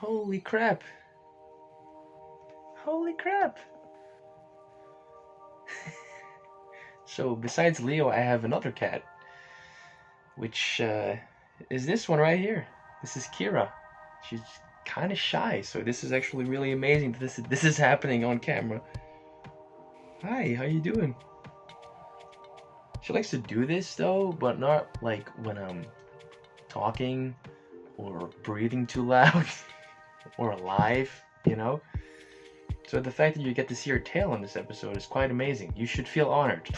Holy crap. Holy crap. So besides Leo, I have another cat, which is this one right here. This is Kira. She's kind of shy, so this is actually really amazing. This is happening on camera. Hi, how you doing? She likes to do this though, but not like when I'm talking or breathing too loud or alive, you know? So the fact that you get to see her tail in this episode is quite amazing. You should feel honored.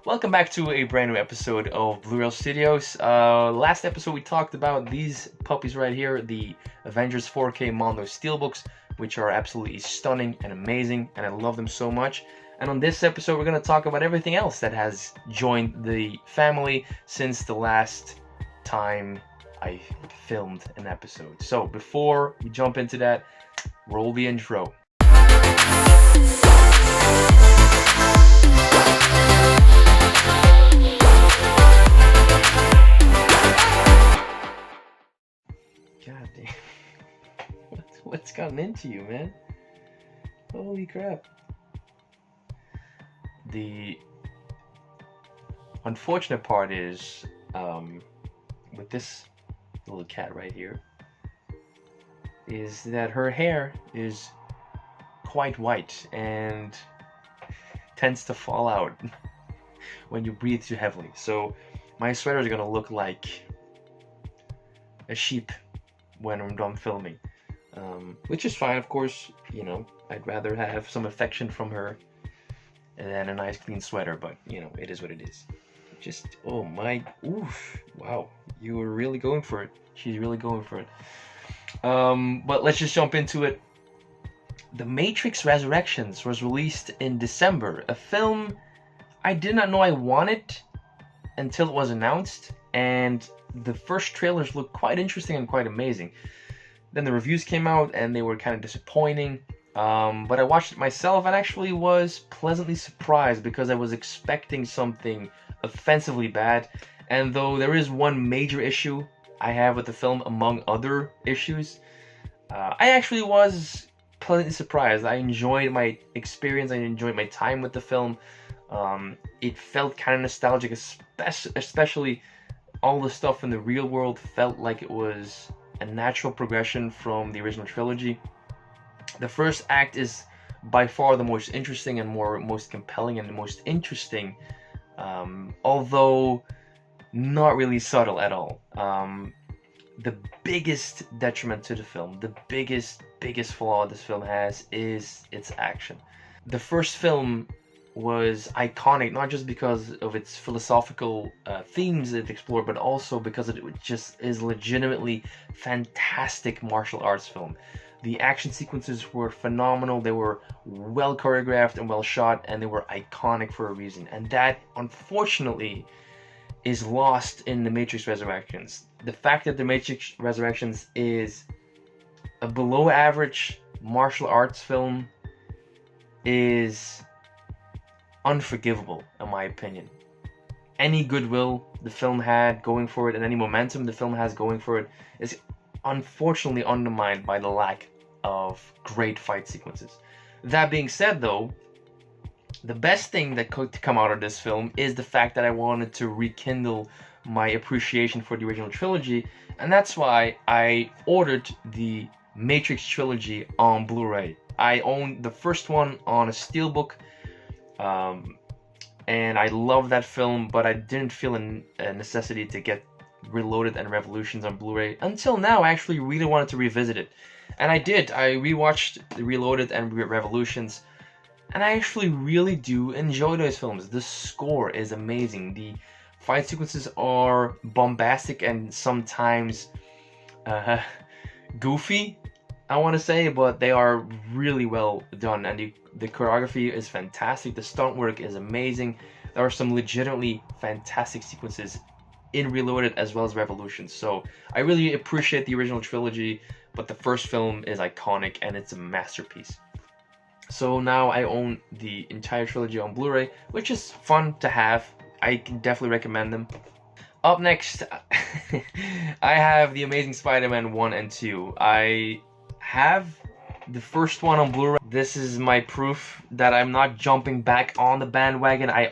Welcome back to a brand new episode of Blureel Studios. Last episode we talked about these puppies right here, the Avengers 4K Mondo Steelbooks, which are absolutely stunning and amazing, and I love them so much. And on this episode we're going to talk about everything else that has joined the family since the last time I filmed an episode. So before we jump into that, roll the intro. God damn. What's gotten into you, man? Holy crap. The unfortunate part is, with this little cat right here, is that her hair is quite white and tends to fall out when you breathe too heavily. So my sweater is gonna look like a sheep when I'm done filming, which is fine, of course. You know, I'd rather have some affection from her than a nice clean sweater, but you know, it is what it is. Just, oh my, oof, wow, you were really going for it. She's really going for it. But let's just jump into it. The Matrix Resurrections was released in December, a film I did not know I wanted until it was announced, and the first trailers looked quite interesting and quite amazing. Then the reviews came out and they were kind of disappointing, but I watched it myself and actually was pleasantly surprised because I was expecting something offensively bad. And though there is one major issue I have with the film among other issues, I actually was pleasantly surprised. I enjoyed my experience, I enjoyed my time with the film. It felt kind of nostalgic, especially all the stuff in the real world felt like it was a natural progression from the original trilogy. The first act is by far the most interesting and most compelling and the most interesting, although not really subtle at all. The biggest detriment to the film, the biggest flaw this film has is its action. The first film was iconic not just because of its philosophical themes it explored, but also because it just is legitimately fantastic martial arts film. The action sequences were phenomenal, they were well choreographed and well shot, and they were iconic for a reason. And that, unfortunately, is lost in The Matrix Resurrections. The fact that The Matrix Resurrections is a below average martial arts film is unforgivable, in my opinion. Any goodwill the film had going for it and any momentum the film has going for it is unfortunately undermined by the lack of great fight sequences. That being said, though, the best thing that could come out of this film is the fact that I wanted to rekindle my appreciation for the original trilogy, and that's why I ordered the Matrix trilogy on Blu-ray. I owned the first one on a Steelbook, and I love that film, but I didn't feel a necessity to get Reloaded and Revolutions on Blu-ray until now. I actually really wanted to revisit it, and I did. I rewatched Reloaded and Revolutions, and I actually really do enjoy those films. The score is amazing. The fight sequences are bombastic and sometimes goofy, I want to say, but they are really well done, and the choreography is fantastic. The stunt work is amazing. There are some legitimately fantastic sequences in Reloaded as well as Revolutions. So I really appreciate the original trilogy, but the first film is iconic and it's a masterpiece. So now I own the entire trilogy on Blu-ray, which is fun to have. I can definitely recommend them. Up next, I have The Amazing Spider-Man 1 and 2. I have the first one on Blu-ray. This is my proof that I'm not jumping back on the bandwagon. I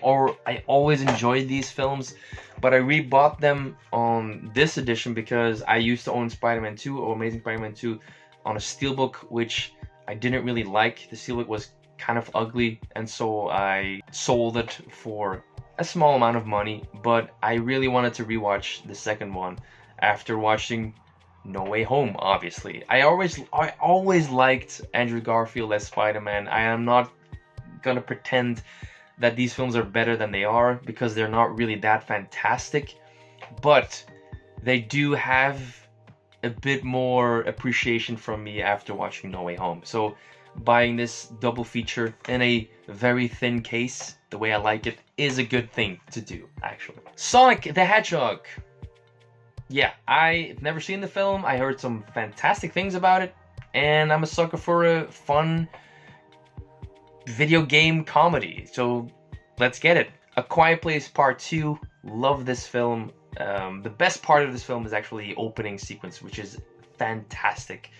always enjoyed these films, but I rebought them on this edition because I used to own Spider-Man 2 or Amazing Spider-Man 2 on a Steelbook, which I didn't really like. The Steelbook was kind of ugly, and so I sold it for a small amount of money, but I really wanted to rewatch the second one after watching No Way Home, obviously. I always liked Andrew Garfield as Spider-Man. I am not gonna pretend that these films are better than they are, because they're not really that fantastic, but they do have a bit more appreciation from me after watching No Way Home. So buying this double feature in a very thin case, the way I like it, is a good thing to do, actually. Sonic the Hedgehog. Yeah, I've never seen the film. I heard some fantastic things about it, and I'm a sucker for a fun video game comedy, so let's get it. A Quiet Place Part 2. Love this film. The best part of this film is actually the opening sequence, which is fantastic.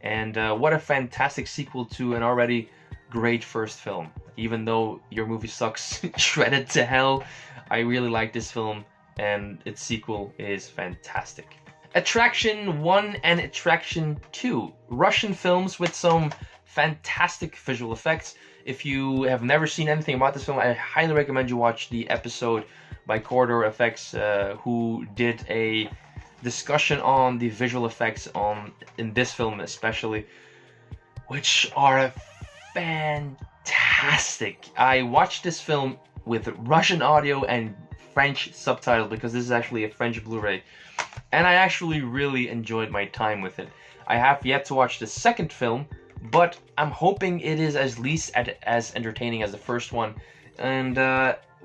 And what a fantastic sequel to an already great first film. Even though your movie sucks shredded to hell, I really like this film, and its sequel is fantastic. Attraction 1 and Attraction 2. Russian films with some fantastic visual effects. If you have never seen anything about this film, I highly recommend you watch the episode by Corridor Effects, who did a discussion on the visual effects in this film especially, which are fantastic. I watched this film with Russian audio and French subtitles because this is actually a French Blu-ray, and I actually really enjoyed my time with it. I have yet to watch the second film, but I'm hoping it is at least as entertaining as the first one, and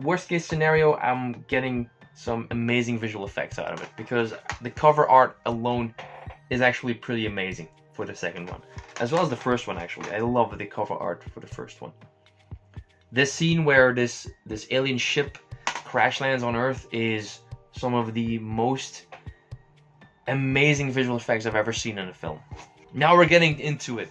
worst case scenario, I'm getting some amazing visual effects out of it, because the cover art alone is actually pretty amazing for the second one, as well as the first one. Actually, I love the cover art for the first one. This scene where this alien ship crash lands on Earth is some of the most amazing visual effects I've ever seen in a film. Now we're getting into it.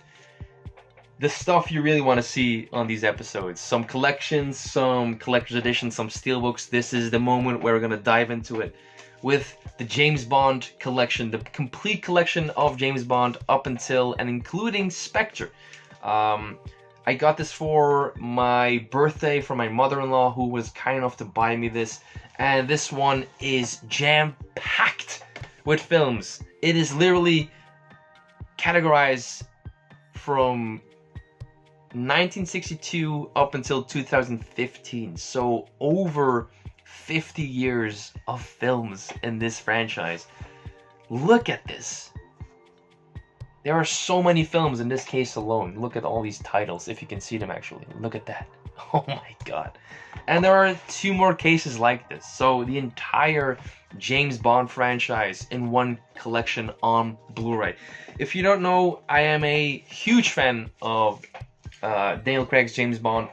The stuff you really want to see on these episodes. Some collections, some collector's editions, some steelbooks. This is the moment where we're going to dive into it with the James Bond collection, the complete collection of James Bond up until and including Spectre. I got this for my birthday from my mother-in-law, who was kind enough to buy me this, and this one is jam-packed with films. It is literally categorized from 1962 up until 2015, so over 50 years of films in this franchise. Look at this. There are so many films in this case alone. Look at all these titles, if you can see them actually. Look at that. Oh my god. And there are 2 more cases like this. So the entire James Bond franchise in one collection on Blu-ray. If you don't know, I am a huge fan of Daniel Craig's James Bond,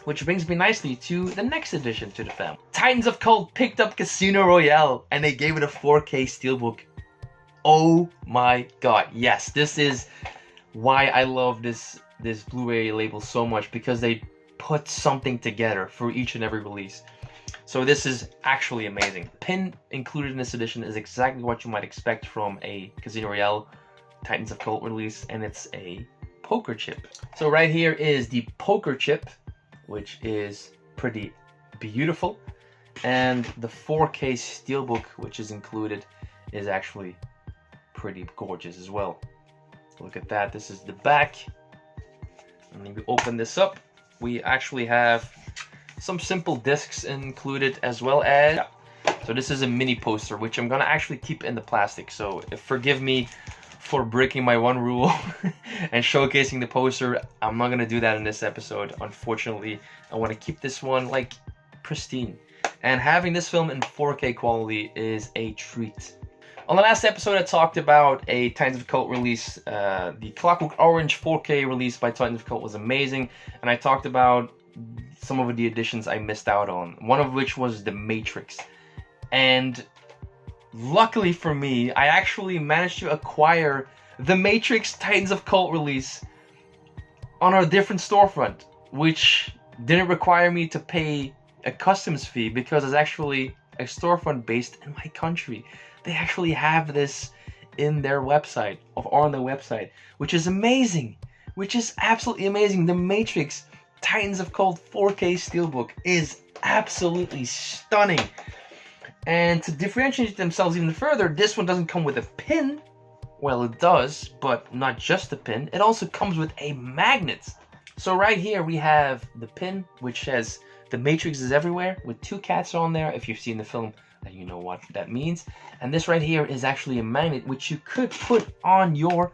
which brings me nicely to the next addition to the family. Titans of Cult picked up Casino Royale, and they gave it a 4K steelbook. Oh my god, yes, this is why I love this Blu-ray label so much, because they put something together for each and every release. So this is actually amazing. The pin included in this edition is exactly what you might expect from a Casino Royale Titans of Cult release, and it's a poker chip. So right here is the poker chip, which is pretty beautiful, and the 4K steelbook, which is included, is actually pretty gorgeous as well. Look at that. This is the back, and then we open this up. We actually have some simple discs included, as well as, so this is a mini poster, which I'm gonna actually keep in the plastic, so forgive me for breaking my one rule and showcasing the poster. I'm not gonna do that in this episode, unfortunately. I want to keep this one like pristine, and having this film in 4K quality is a treat. On the last episode, I talked about a Titans of Cult release. The Clockwork Orange 4K release by Titans of Cult was amazing, and I talked about some of the editions I missed out on, one of which was The Matrix. And luckily for me, I actually managed to acquire the Matrix Titans of Cult release on a different storefront, which didn't require me to pay a customs fee because it's actually a storefront based in my country. They actually have this in their website, or on their website, which is amazing, which is absolutely amazing. The Matrix Titans of Cult 4K Steelbook is absolutely stunning. And to differentiate themselves even further, this one doesn't come with a pin. Well, it does, but not just a pin. It also comes with a magnet. So right here we have the pin, which says The Matrix is Everywhere, with two cats on there. If you've seen the film, then you know what that means. And this right here is actually a magnet, which you could put on your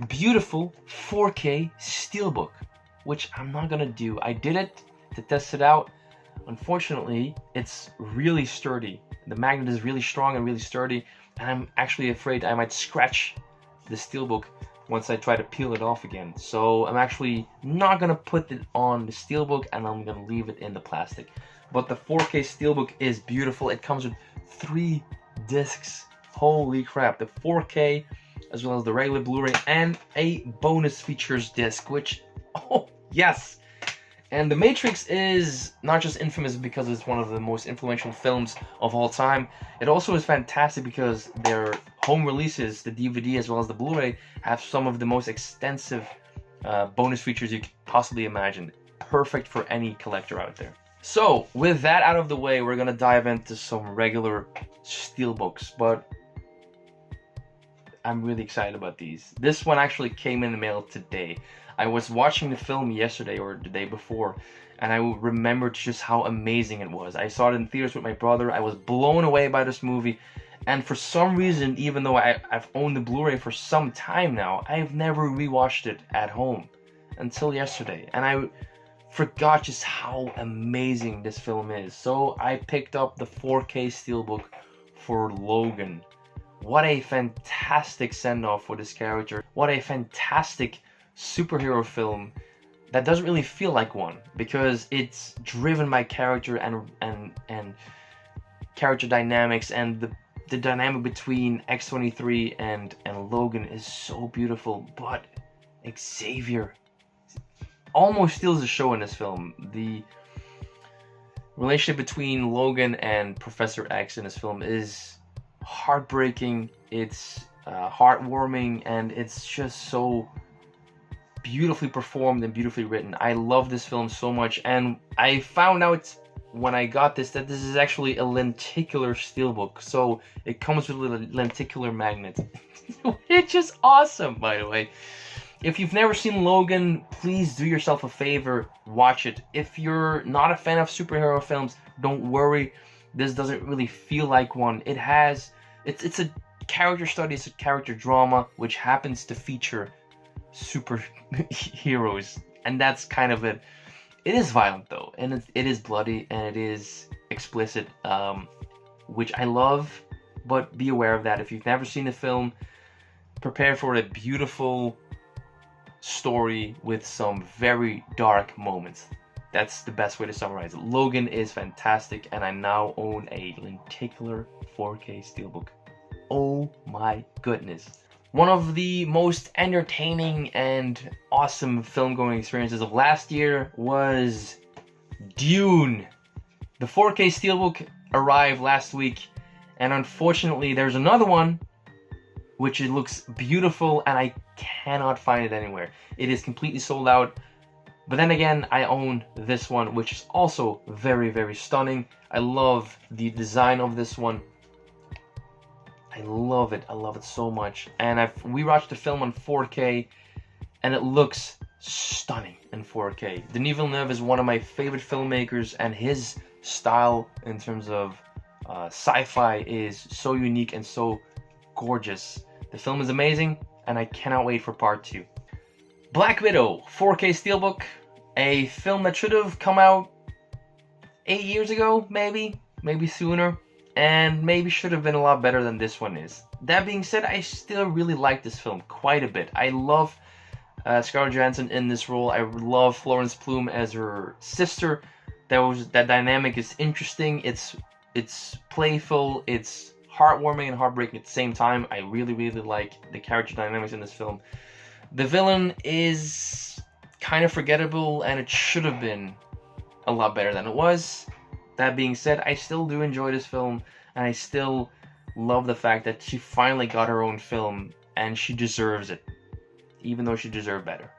beautiful 4K Steelbook, which I'm not gonna do. I did it to test it out. Unfortunately, it's really sturdy. The magnet is really strong and really sturdy, and I'm actually afraid I might scratch the Steelbook once I try to peel it off again. So I'm actually not gonna put it on the Steelbook, and I'm gonna leave it in the plastic. But the 4K Steelbook is beautiful. It comes with 3 discs. Holy crap. The 4K, as well as the regular Blu-ray, and a bonus features disc, which, oh yes. And The Matrix is not just infamous because it's one of the most influential films of all time. It also is fantastic because their home releases, the DVD as well as the Blu-ray, have some of the most extensive bonus features you could possibly imagine. Perfect for any collector out there. So, with that out of the way, we're gonna dive into some regular Steelbooks, but I'm really excited about these. This one actually came in the mail today. I was watching the film yesterday or the day before, and I remembered just how amazing it was. I saw it in theaters with my brother. I was blown away by this movie, and for some reason, even though I've owned the Blu-ray for some time now, I've never rewatched it at home until yesterday, and I forgot just how amazing this film is. So I picked up the 4K Steelbook for Logan. What a fantastic send-off for this character. What a fantastic superhero film that doesn't really feel like one, because it's driven by character and character dynamics, and the dynamic between X-23 and Logan is so beautiful. But Xavier almost steals the show in this film. The relationship between Logan and Professor X in this film is heartbreaking, it's heartwarming, and it's just so beautifully performed and beautifully written. I love this film so much, and I found out when I got this that this is actually a lenticular steelbook, so it comes with a lenticular magnet, which is awesome, by the way. If you've never seen Logan, please do yourself a favor, watch it. If you're not a fan of superhero films, don't worry, this doesn't really feel like one. It's a character study, it's a character drama, which happens to feature superheroes, and that's kind of it. It is violent though, and it is bloody, and it is explicit, which I love, but be aware of that. If you've never seen the film, prepare for a beautiful story with some very dark moments. That's the best way to summarize it. Logan is fantastic, and I now own a lenticular 4K Steelbook. Oh my goodness. One of the most entertaining and awesome film-going experiences of last year was Dune. The 4K Steelbook arrived last week, and unfortunately there's another one which it looks beautiful, and I cannot find it anywhere. It is completely sold out. But then again, I own this one, which is also very, very stunning. I love the design of this one. I love it so much. And we watched the film on 4K, and it looks stunning in 4K. Denis Villeneuve is one of my favorite filmmakers, and his style in terms of sci-fi is so unique and so gorgeous. The film is amazing, and I cannot wait for part 2. Black Widow 4K Steelbook, a film that should have come out 8 years ago, maybe sooner, and maybe should have been a lot better than this one is. That being said, I still really like this film quite a bit. I love Scarlett Johansson in this role. I love Florence Pugh as her sister. That dynamic is interesting. It's It's playful, it's heartwarming and heartbreaking at the same time. I really, really like the character dynamics in this film. The villain is kind of forgettable, and it should have been a lot better than it was. That being said, I still do enjoy this film, and I still love the fact that she finally got her own film, and she deserves it, even though she deserved better.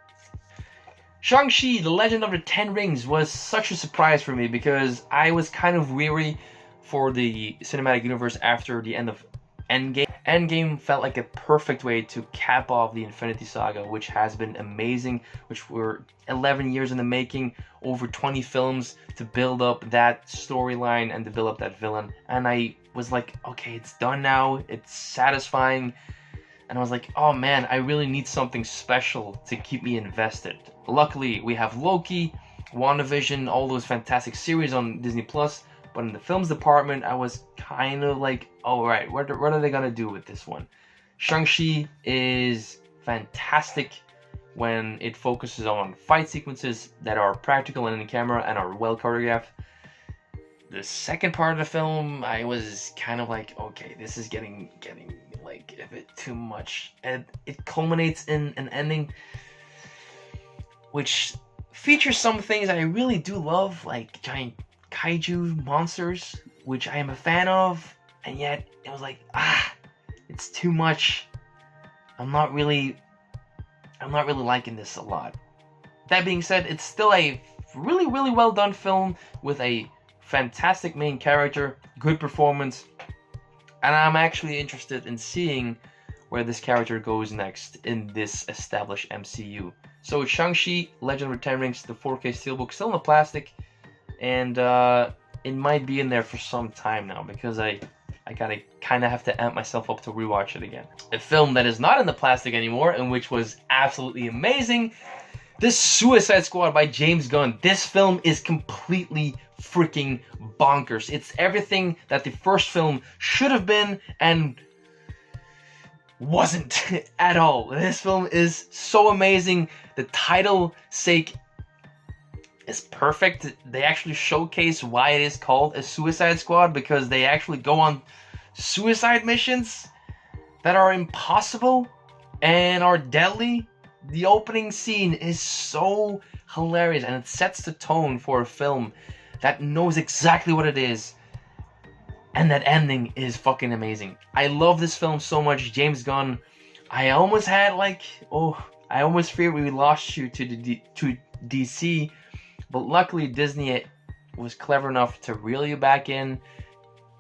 Shang-Chi, The Legend of the Ten Rings was such a surprise for me because I was kind of weary for the cinematic universe after the end of Endgame. Endgame felt like a perfect way to cap off the Infinity Saga, which has been amazing, which were 11 years in the making, over 20 films to build up that storyline and develop that villain. And I was like, okay, it's done now, it's satisfying. And I was like, oh man, I really need something special to keep me invested. Luckily, we have Loki, WandaVision, all those fantastic series on Disney+. But in the films department, I was kind of like, all right, what are they going to do with this one? Shang-Chi is fantastic when it focuses on fight sequences that are practical and in camera and are well choreographed. The second part of the film, I was kind of like, okay, this is getting like a bit too much. And it culminates in an ending which features some things I really do love, like giant kaiju monsters, which I am a fan of, and yet it was like, it's too much. I'm not really liking this a lot. That being said, it's still a really, really well done film with a fantastic main character, good performance, and I'm actually interested in seeing where this character goes next in this established MCU. So it's Shang-Chi, Legend of the Ten Rings, the 4K Steelbook, still in the plastic, and it might be in there for some time now because I gotta kind of have to amp myself up to rewatch it again. A film that is not in the plastic anymore and which was absolutely amazing, this Suicide Squad by James Gunn. This film is completely freaking bonkers. It's everything that the first film should have been and wasn't at all. This film is so amazing. The title sake is perfect. They actually showcase why it is called a Suicide Squad, because they actually go on suicide missions that are impossible and are deadly. The opening scene is so hilarious, and it sets the tone for a film that knows exactly what it is. And that ending is fucking amazing. I love this film so much. James Gunn, I almost had like, I almost feared we lost you to DC. But luckily Disney was clever enough to reel you back in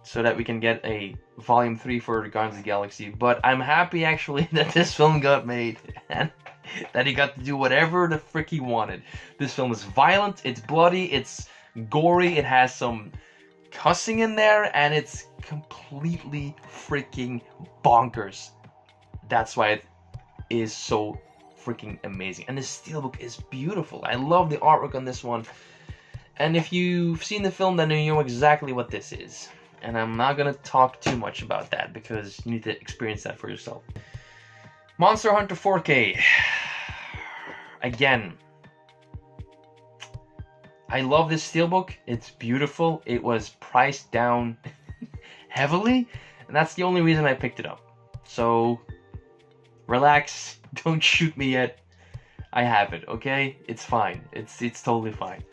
so that we can get a Volume 3 for Guardians of the Galaxy. But I'm happy actually that this film got made and that he got to do whatever the frick he wanted. This film is violent, it's bloody, it's gory, it has some cussing in there, and it's completely freaking bonkers. That's why it is so freaking amazing. And the Steelbook is beautiful. I love the artwork on this one. And if you've seen the film, then you know exactly what this is. And I'm not gonna talk too much about that because you need to experience that for yourself. Monster Hunter 4K. Again, I love this Steelbook. It's beautiful. It was priced down heavily, and that's the only reason I picked it up. So, relax. Don't shoot me yet. I have it, okay? It's fine. It's totally fine.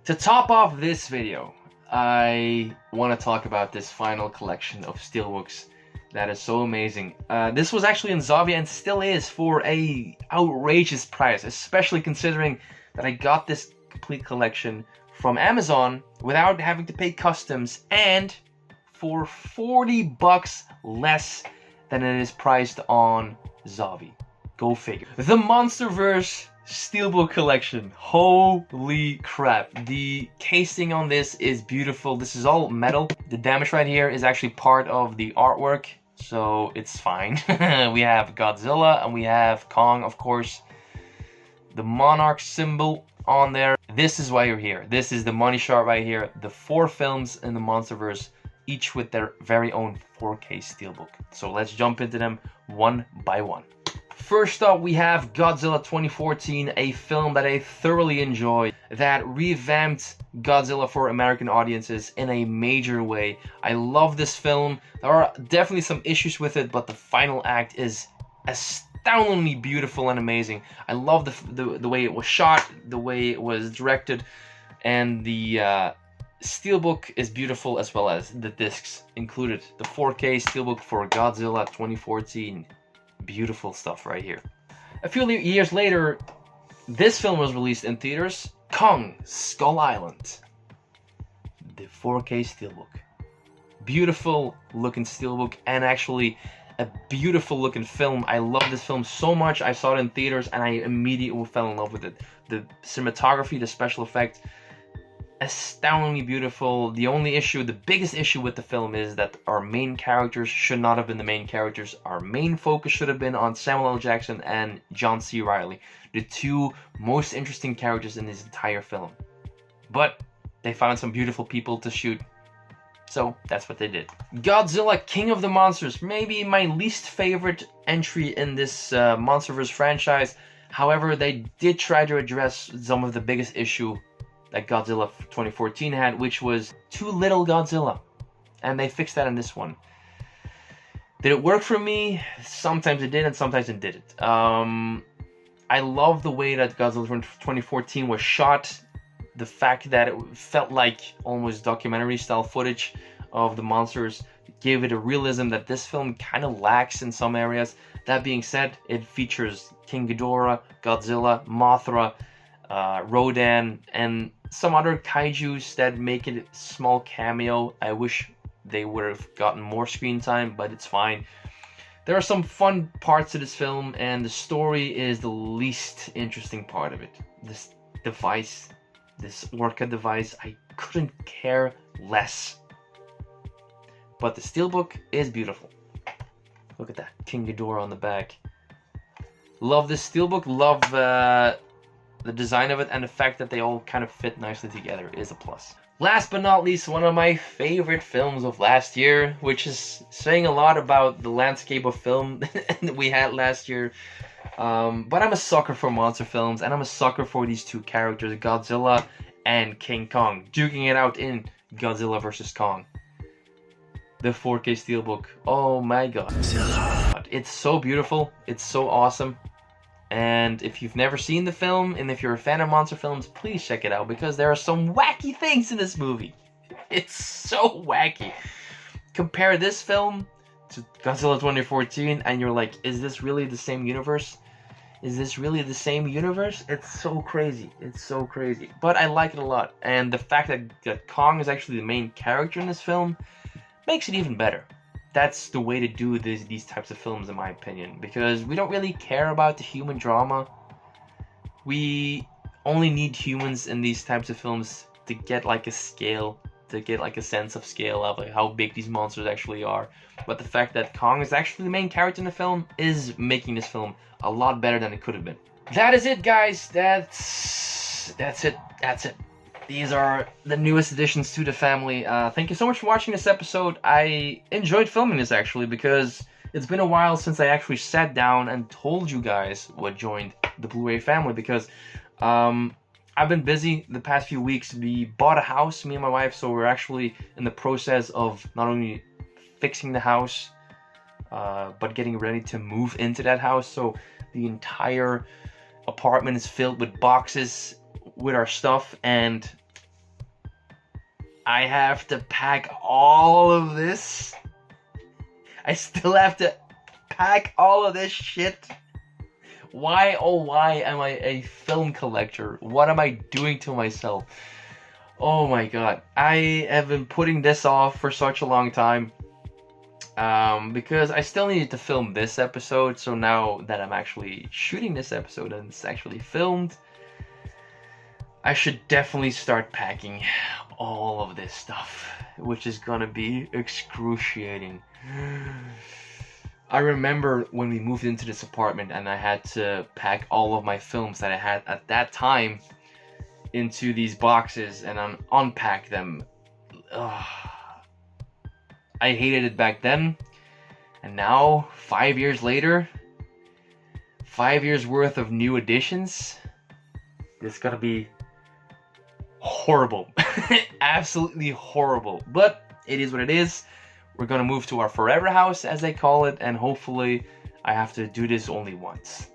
To top off this video, I want to talk about this final collection of Steelbooks that is so amazing. This was actually in Zavia and still is for a outrageous price, especially considering that I got this complete collection from Amazon without having to pay customs and for $40 less than it is priced on Zavia. Go figure. The Monsterverse Steelbook collection. Holy crap. The casing on this is beautiful. This is all metal. The damage right here is actually part of the artwork, so it's fine. We have Godzilla and we have Kong, of course. The Monarch symbol on there. This is why you're here. This is the money shot right here. The 4 films in the Monsterverse, each with their very own 4K Steelbook. So let's jump into them one by one. First up, we have Godzilla 2014, a film that I thoroughly enjoyed. that revamped Godzilla for American audiences in a major way. I love this film. There are definitely some issues with it, but the final act is astoundingly beautiful and amazing. I love the way it was shot, the way it was directed, and the Steelbook is beautiful, as well as the discs included. The 4K Steelbook for Godzilla 2014. Beautiful stuff right here. A few years later, this film was released in theaters. Kong Skull Island. The 4K Steelbook. Beautiful looking Steelbook, and actually a beautiful looking film. I love this film so much. I saw it in theaters and I immediately fell in love with it. The cinematography, the special effects, astoundingly beautiful. The only issue, the biggest issue with the film is that our main characters should not have been the main characters. Our main focus should have been on Samuel L. Jackson and John C. Reilly, the two most interesting characters in this entire film. But they found some beautiful people to shoot, so that's what they did. Godzilla King of the Monsters, maybe my least favorite entry in this Monsterverse franchise. However, they did try to address some of the biggest issue that Godzilla 2014 had, which was too little Godzilla, and they fixed that in this one. Did it work for me? Sometimes it did, and sometimes it didn't. I love the way that Godzilla 2014 was shot. The fact that it felt like almost documentary style footage of the monsters gave it a realism that this film kind of lacks in some areas. That being said, it features King Ghidorah, Godzilla, Mothra, Rodan, and some other kaijus that make it a small cameo. I wish they would have gotten more screen time, but it's fine. There are some fun parts to this film, and the story is the least interesting part of it. This device, this Orca device, I couldn't care less. But the Steelbook is beautiful. Look at that, King Ghidorah on the back. Love this Steelbook, love the design of it, and the fact that they all kind of fit nicely together is a plus. Last but not least, one of my favorite films of last year, which is saying a lot about the landscape of film that we had last year. But I'm a sucker for monster films, and I'm a sucker for these two characters, Godzilla and King Kong, duking it out in Godzilla vs. Kong. The 4K Steelbook. Oh my god. It's so beautiful. It's so awesome. And if you've never seen the film, and if you're a fan of monster films, please check it out, because there are some wacky things in this movie. It's so wacky. Compare this film to Godzilla 2014, and you're like, is this really the same universe? Is this really the same universe? It's so crazy. It's so crazy. But I like it a lot. And the fact that Kong is actually the main character in this film makes it even better. That's the way to do these types of films, in my opinion, because we don't really care about the human drama. We only need humans in these types of films to get like a scale, to get like a sense of scale of like how big these monsters actually are. But the fact that Kong is actually the main character in the film is making this film a lot better than it could have been. That is it, guys. That's it. These are the newest additions to the family. Thank you so much for watching this episode. I enjoyed filming this, actually, because it's been a while since I actually sat down and told you guys what joined the Blu-ray family, because I've been busy the past few weeks. We bought a house, me and my wife, so we're actually in the process of not only fixing the house, but getting ready to move into that house. So the entire apartment is filled with boxes with our stuff, and I have to pack all of this. I still have to pack all of this shit. Why, oh why am I a film collector? What am I doing to myself? Oh my god. I have been putting this off for such a long time. Because I still needed to film this episode, so now that I'm actually shooting this episode and it's actually filmed, I should definitely start packing all of this stuff, which is gonna be excruciating. I remember when we moved into this apartment and I had to pack all of my films that I had at that time into these boxes and unpack them. Ugh. I hated it back then, and now, 5 years later, 5 years worth of new additions, it's gonna be horrible. Absolutely horrible. But it is what it is. We're gonna move to our forever house, as they call it, and hopefully I have to do this only once.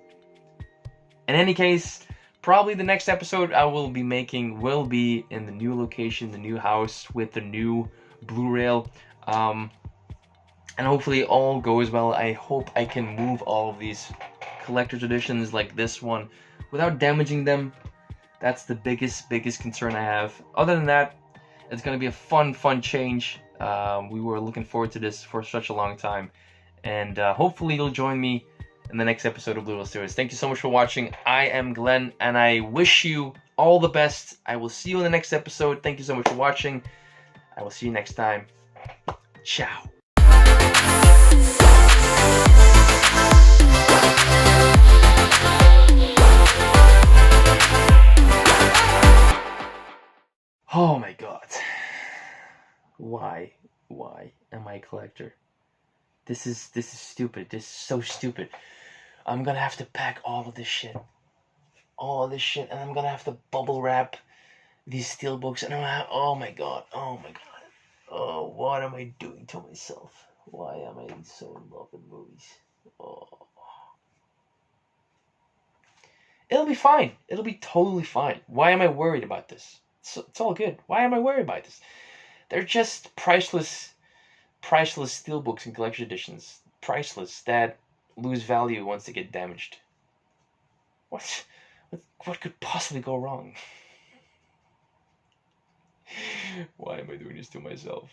In any case, probably the next episode I will be making will be in the new location, the new house with the new Blureel. And hopefully all goes well. I hope I can move all of these collector's editions like this one without damaging them. That's the biggest concern I have. Other than that, it's going to be a fun change. We were looking forward to this for such a long time. And hopefully you'll join me in the next episode of Blureel Series. Thank you so much for watching. I am Glenn, and I wish you all the best. I will see you in the next episode. Thank you so much for watching. I will see you next time. Ciao. Oh my god. Why am I a collector? This is stupid. This is so stupid. I'm gonna have to pack all of this shit. And I'm gonna have to bubble wrap these steelbooks, and I'm gonna have, oh my god. Oh, what am I doing to myself? Why am I so in love with movies? Oh. It'll be fine. It'll be totally fine. Why am I worried about this? It's all good. Why am I worried about this? They're just priceless steelbooks and collection editions. Priceless, that lose value once they get damaged. What could possibly go wrong? Why am I doing this to myself?